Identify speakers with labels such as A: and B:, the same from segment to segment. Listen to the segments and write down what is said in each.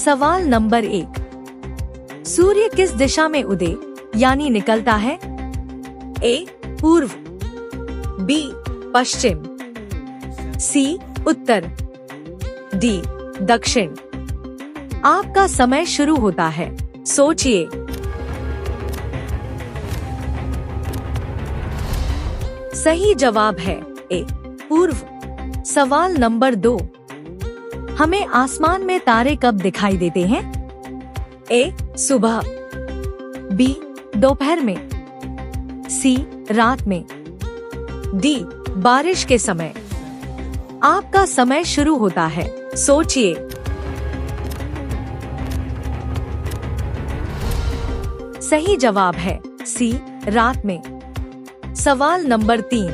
A: सवाल नंबर 1, सूर्य किस दिशा में उदय यानी निकलता है? ए पूर्व, बी पश्चिम, सी उत्तर, डी दक्षिण। आपका समय शुरू होता है, सोचिए। सही जवाब है ए पूर्व। सवाल नंबर 2, हमें आसमान में तारे कब दिखाई देते हैं? ए सुबह, बी दोपहर में, सी रात में, डी बारिश के समय। आपका समय शुरू होता है, सोचिए। सही जवाब है सी रात में। सवाल नंबर 3,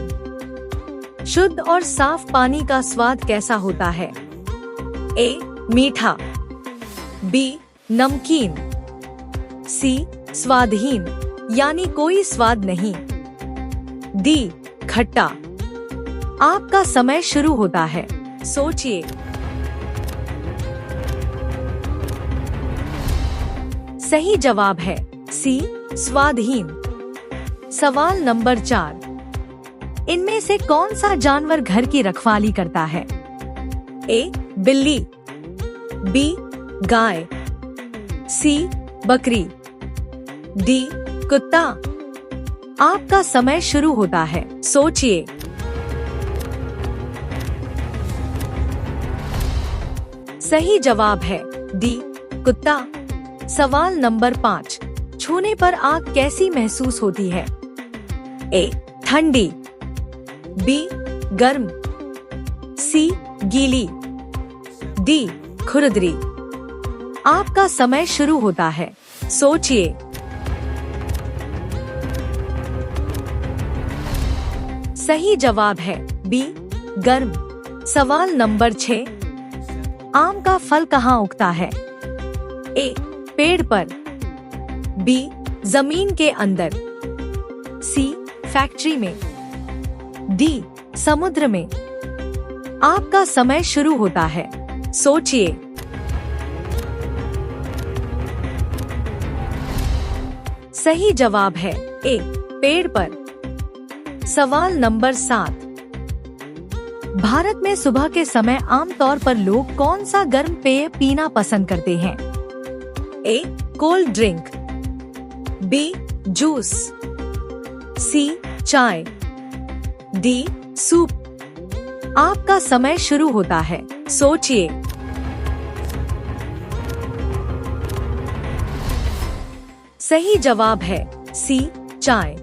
A: शुद्ध और साफ पानी का स्वाद कैसा होता है? ए मीठा, बी नमकीन, सी स्वादहीन यानी कोई स्वाद नहीं, डी खट्टा। आपका समय शुरू होता है, सोचिए। सही जवाब है सी स्वादहीन। सवाल नंबर 4, इनमें से कौन सा जानवर घर की रखवाली करता है? ए बिल्ली, बी गाय, सी बकरी, डी कुत्ता। आपका समय शुरू होता है, सोचिए। सही जवाब है डी कुत्ता। सवाल नंबर 5, छूने पर आग कैसी महसूस होती है? ए ठंडी, बी गर्म, सी गीली, डी खुरदरी। आपका समय शुरू होता है, सोचिए। सही जवाब है बी गर्म। सवाल नंबर 6, आम का फल कहाँ उगता है? ए पेड़ पर, बी जमीन के अंदर, सी फैक्ट्री में, डी समुद्र में। आपका समय शुरू होता है, सोचिए। सही जवाब है ए पेड़ पर। सवाल नंबर 7, भारत में सुबह के समय आमतौर पर लोग कौन सा गर्म पेय पीना पसंद करते हैं? A cold drink, B juice, C चाय, डी सूप। आपका समय शुरू होता है, सोचिए। सही जवाब है सी चाय।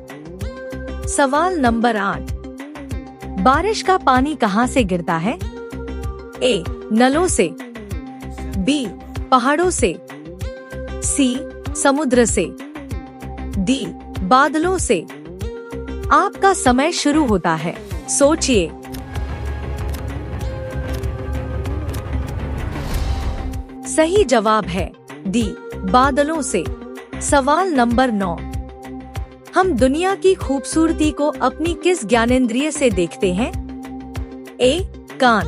A: सवाल नंबर 8, बारिश का पानी कहाँ से गिरता है? ए नलों से, बी पहाड़ों से, सी समुद्र से, डी बादलों से। आपका समय शुरू होता है, सोचिए। सही जवाब है डी बादलों से। सवाल नंबर 9, हम दुनिया की खूबसूरती को अपनी किस ज्ञानेंद्रिय से देखते हैं? ए कान,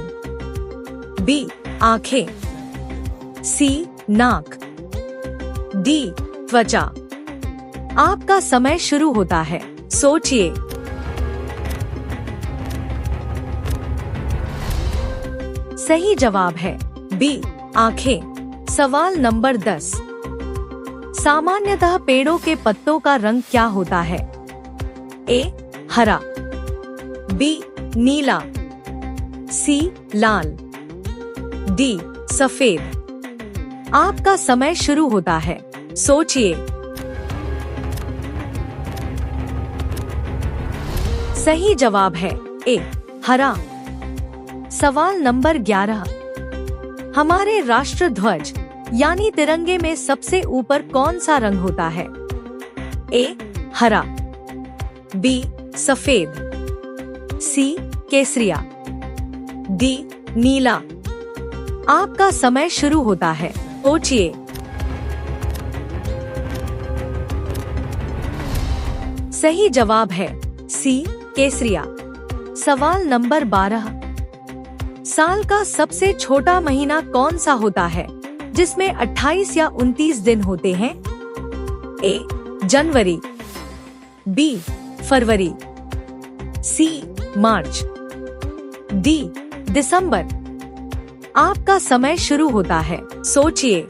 A: बी आँखें, सी नाक, डी त्वचा। आपका समय शुरू होता है, सोचिए। सही जवाब है बी आँखें। सवाल नंबर 10, सामान्यतः पेड़ों के पत्तों का रंग क्या होता है? ए हरा, बी नीला, सी लाल, डी सफेद। आपका समय शुरू होता है, सोचिए। सही जवाब है ए हरा। सवाल नंबर 11, हमारे राष्ट्र ध्वज यानी तिरंगे में सबसे ऊपर कौन सा रंग होता है? ए हरा, बी सफेद, सी केसरिया, डी नीला। आपका समय शुरू होता है, सोचिए। सही जवाब है सी केसरिया। सवाल नंबर 12, साल का सबसे छोटा महीना कौन सा होता है? जिसमें 28 या 29 दिन होते हैं? ए. जनवरी, बी. फरवरी, सी. मार्च, डी. दिसंबर। आपका समय शुरू होता है, सोचिए।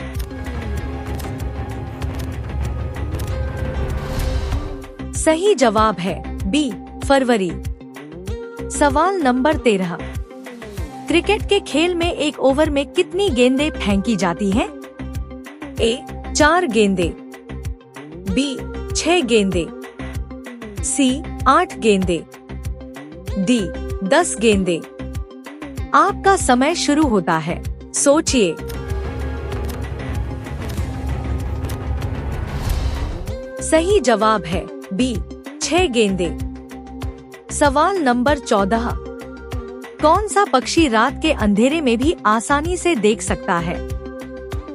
A: सही जवाब है बी. फरवरी। सवाल नंबर 13। क्रिकेट के खेल में एक ओवर में कितनी गेंदें फेंकी जाती हैं? ए. 4 गेंदें, बी. 6 गेंदें, सी. 8 गेंदें, डी. 10 गेंदें। आपका समय शुरू होता है, सोचिए। सही जवाब है बी. 6 गेंदें। सवाल नंबर 14। कौन सा पक्षी रात के अंधेरे में भी आसानी से देख सकता है?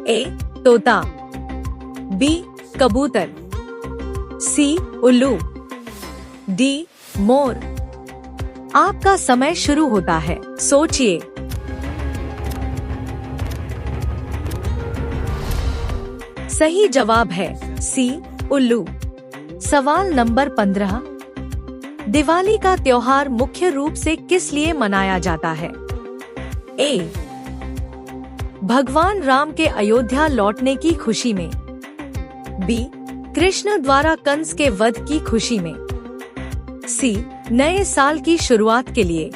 A: ए. तोता, बी. कबूतर, सी. उल्लू, डी. मोर। आपका समय शुरू होता है, सोचिए। सही जवाब है सी. उल्लू। सवाल नंबर 15। दिवाली का त्योहार मुख्य रूप से किस लिए मनाया जाता है? ए. भगवान राम के अयोध्या लौटने की खुशी में, बी. कृष्ण द्वारा कंस के वध की खुशी में, सी. नए साल की शुरुआत के लिए,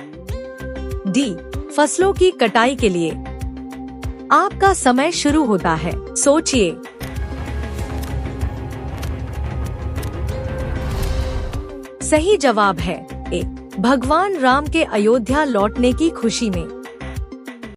A: डी. फसलों की कटाई के लिए। आपका समय शुरू होता है, सोचिए। सही जवाब है ए. भगवान राम के अयोध्या लौटने की खुशी में।